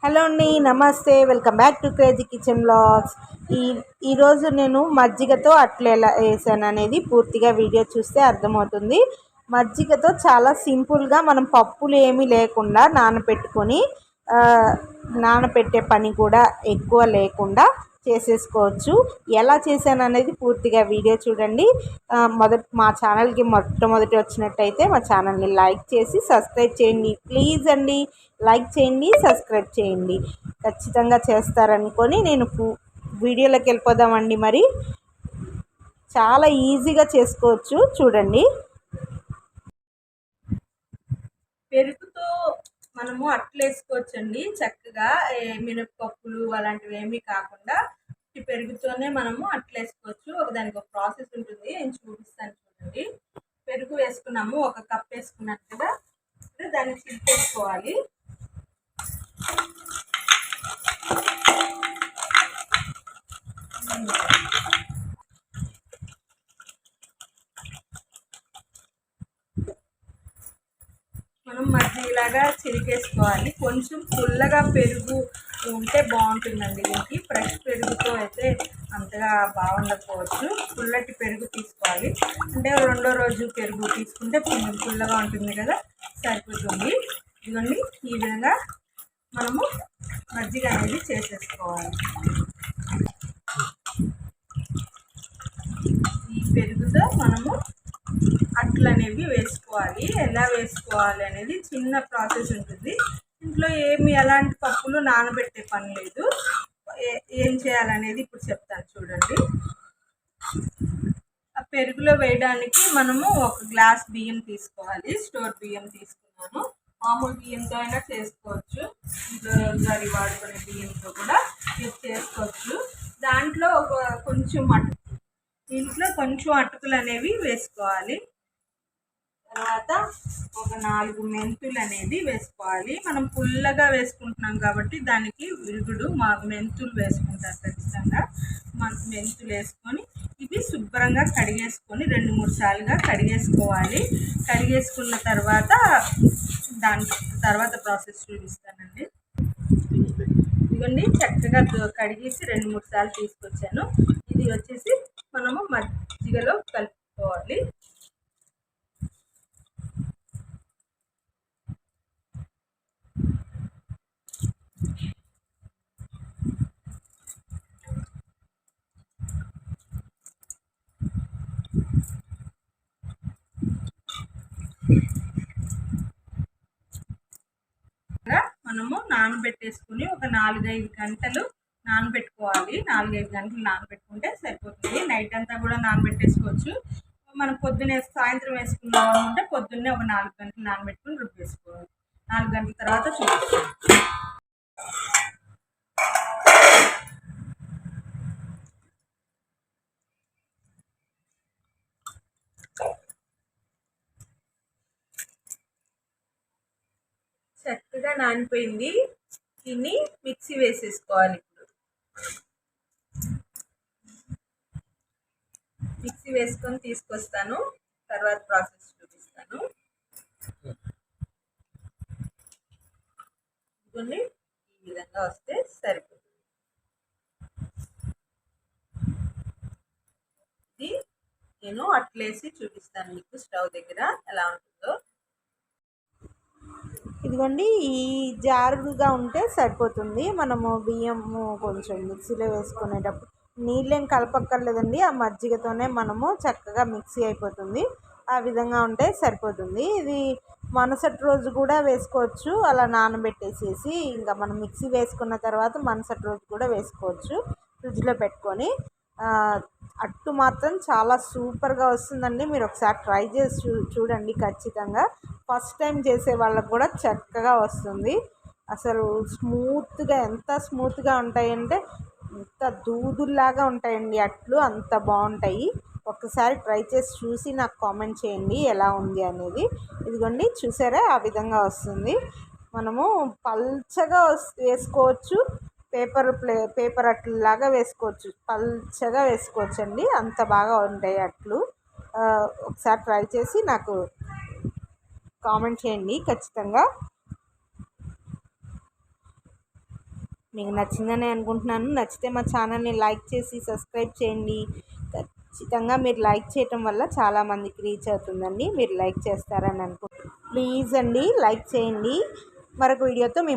Hello అండి, నమస్తే. Welcome back to Crazy Kitchen Blogs. ఈ ఈరోజు నేను మజ్జిగతో అట్లు ఎలా వేసాను అనేది పూర్తిగా వీడియో చూస్తే అర్థమవుతుంది. మజ్జిగతో చాలా సింపుల్గా మనం పప్పులు ఏమీ లేకుండా నానపెట్టే పని కూడా ఎక్కువ లేకుండా చేసేసుకోవచ్చు. ఎలా చేశాను అనేది పూర్తిగా వీడియో చూడండి. మా ఛానల్కి మొట్టమొదటి వచ్చినట్టయితే మా ఛానల్ని లైక్ చేసి సబ్స్క్రైబ్ చేయండి. ప్లీజ్ అండి, లైక్ చేయండి, సబ్స్క్రైబ్ చేయండి. ఖచ్చితంగా చేస్తారనుకొని నేను వీడియోలోకి వెళ్ళిపోదామండి. మరి చాలా ఈజీగా చేసుకోవచ్చు, చూడండి. పెరుగుతో మనము అట్లు వేసుకోవచ్చండి చక్కగా. మినపప్పులు అలాంటివి ఏమీ కాకుండా ఈ పెరుగుతోనే మనము అట్లు వేసుకోవచ్చు. దానికి ఒక ప్రాసెస్ ఉంటుంది, నేను చూపిస్తాను చూడండి. పెరుగు వేసుకున్నాము, ఒక కప్ వేసుకున్నట్టుగా దాన్ని చిలికేసుకోవాలి. మనం మజ్జిగలాగా చిలికేసుకోవాలి. కొంచెం పుల్లగా పెరుగు ఉంటే బాగుంటుందండి. దీనికి ఫ్రెష్ పెరుగుతో అయితే అంతగా బాగుండకపోవచ్చు. పుల్లటి పెరుగు తీసుకోవాలి. అంటే రెండో రోజు పెరుగు తీసుకుంటే పుల్లగా ఉంటుంది కదా, సరిపోతుంది. ఇవన్నీ ఈ విధంగా మనము మజ్జిగ అనేది చేసేసుకోవాలి. ఈ పెరుగుతో మనము అట్లు అనేవి వేసుకోవాలి. ఎలా వేసుకోవాలి అనేది చిన్న ప్రాసెస్ ఉంటుంది. ఇంట్లో ఎలాంటి పప్పులు నానబెట్టే పని లేదు. ఏం చేయాలనేది ఇప్పుడు చెప్తాను చూడండి. ఆ పెరుగులో వేయడానికి మనము ఒక గ్లాస్ బియ్యం తీసుకోవాలి. స్టోర్ బియ్యం తీసుకున్నాను. మామూలు బియ్యంతో అయినా చేసుకోవచ్చు, రోజువారీ వాడుకునే బియ్యంతో కూడా ఇది చేసుకోవచ్చు. దాంట్లో దీంట్లో కొంచెం అటుకులు అనేవి వేసుకోవాలి. తర్వాత ఒక 4 మెంతులు అనేది వేసుకోవాలి. మనం పుల్లగా వేసుకుంటున్నాం కాబట్టి దానికి విరుగుడు మెంతులు వేసుకుంటారు ఖచ్చితంగా. మెంతులు వేసుకొని ఇవి శుభ్రంగా కడిగేసుకొని 2-3 సార్లుగా కడిగేసుకోవాలి. కడిగేసుకున్న తర్వాత దాని తర్వాత ప్రాసెస్ చూపిస్తానండి. ఇదిగోండి, చక్కగా కడిగేసి 2-3 సార్లు తీసుకొచ్చాను. ఇది వచ్చేసి మనము మజ్జిగలో కలుపుకోవాలి. మనము నానబెట్టేసుకుని ఒక 4-5 గంటలు నానబెట్టుకోవాలి. 4-5 గంటలు నానబెట్టుకుంటే సరిపోతుంది. నైట్ అంతా కూడా నానబెట్టేసుకోవచ్చు. మనం సాయంత్రం వేసుకున్నాం అంటే పొద్దున్నే ఒక 4 గంటలు నానబెట్టుకుని రుబ్బేసుకోవాలి. 4 గంటల తర్వాత చూపిస్తాం. చక్కగా నానిపోయింది. దీన్ని మిక్సీ వేసేసుకోవాలి. మిక్సీ వేసుకొని తీసుకొస్తాను, తర్వాత ప్రాసెస్ చూపిస్తాను. ఈ విధంగా వస్తే సరిపోతుంది. ఇది నేను అట్లేసి చూపిస్తాను మీకు స్టవ్ దగ్గర ఎలా ఉంటుందో. ఇదిగోండి, ఈ జారుగా ఉంటే సరిపోతుంది. మనము బియ్యము కొంచెం మిక్సీలో వేసుకునేటప్పుడు నీళ్ళేం కలపక్కర్లేదండి. ఆ మజ్జిగతోనే మనము చక్కగా మిక్సీ అయిపోతుంది. ఆ విధంగా ఉంటే సరిపోతుంది. ఇది మరుసటి రోజు కూడా వేసుకోవచ్చు. అలా నానబెట్టేసేసి ఇంకా మనం మిక్సీ వేసుకున్న తర్వాత మరుసటి రోజు కూడా వేసుకోవచ్చు ఫ్రిడ్జ్లో పెట్టుకొని. అట్టు మాత్రం చాలా సూపర్గా వస్తుందండి. మీరు ఒకసారి ట్రై చేసి చూడండి ఖచ్చితంగా. ఫస్ట్ టైం చేసే వాళ్ళకు కూడా చక్కగా వస్తుంది. అసలు స్మూత్గా, ఎంత స్మూత్గా ఉంటాయంటే ఎంత దూదుల్లాగా ఉంటాయండి అట్లు, అంత బాగుంటాయి. ఒక్కసారి ట్రై చేసి చూసి నాకు కామెంట్ చేయండి ఎలా ఉంది అనేది. ఇదిగోండి, చూసారా, ఆ విధంగా వస్తుంది. మనము పల్చగా వేసుకోవచ్చు, పేపర్ అట్లులాగా వేసుకోవచ్చు, పల్చగా వేసుకోవచ్చు అండి. అంత బాగా ఉంటాయి అట్లు. ఒకసారి ట్రై చేసి నాకు కామెంట్ చేయండి ఖచ్చితంగా. మీకు నచ్చిందని అనుకుంటున్నాను. నచ్చితే మా ఛానల్ని లైక్ చేసి సబ్స్క్రైబ్ చేయండి. ఖచ్చితంగా మీరు లైక్ చేయటం వల్ల చాలామందికి రీచ్ అవుతుందండి. మీరు లైక్ చేస్తారని అనుకుంటున్నాను. ప్లీజ్ అండి లైక్ చేయండి. మరొక వీడియోతో మేము